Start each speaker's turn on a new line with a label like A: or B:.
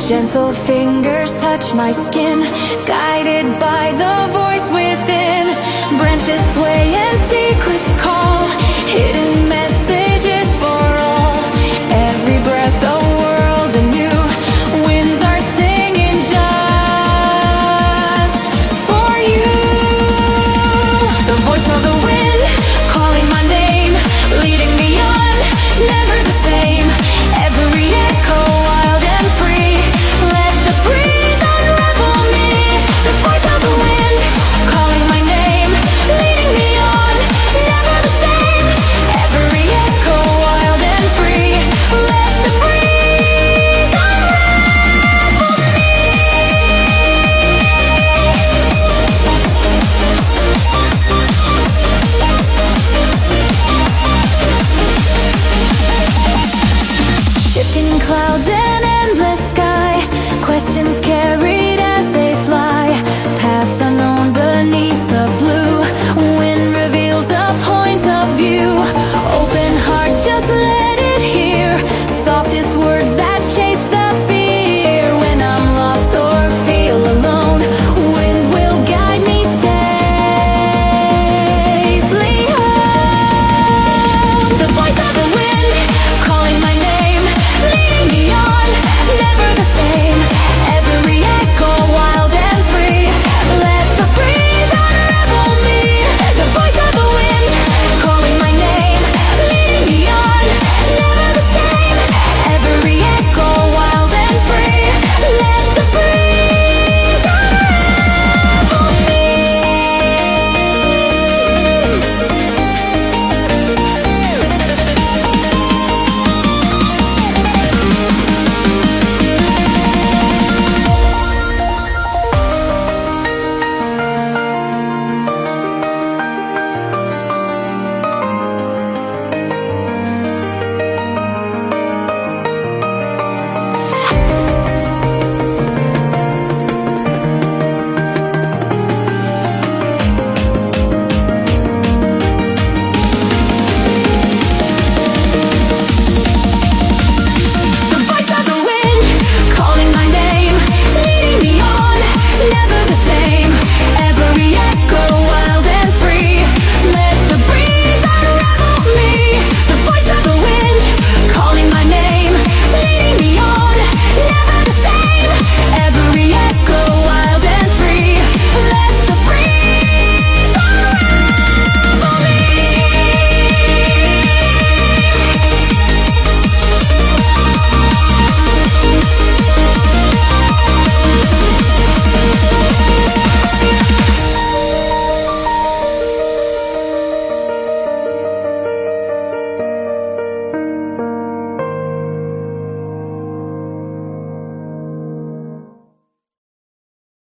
A: Gentle fingers touch my skin, guided by the voice within. Branches sway and secrets call, hidden messages for all. Every breath a world anew, winds are singing just for you. The voice of the wind, calling my name, leading me on, never the same. Every echo wild and free, let the breeze unravel me. The voice of the wind, calling my name, leading me on, never the same. Every echo wild and free, let the breeze unravel me. Shifting clouds and endless sky, questions carried as they fly. Paths unknown beneath the blue, wind reveals a point of view.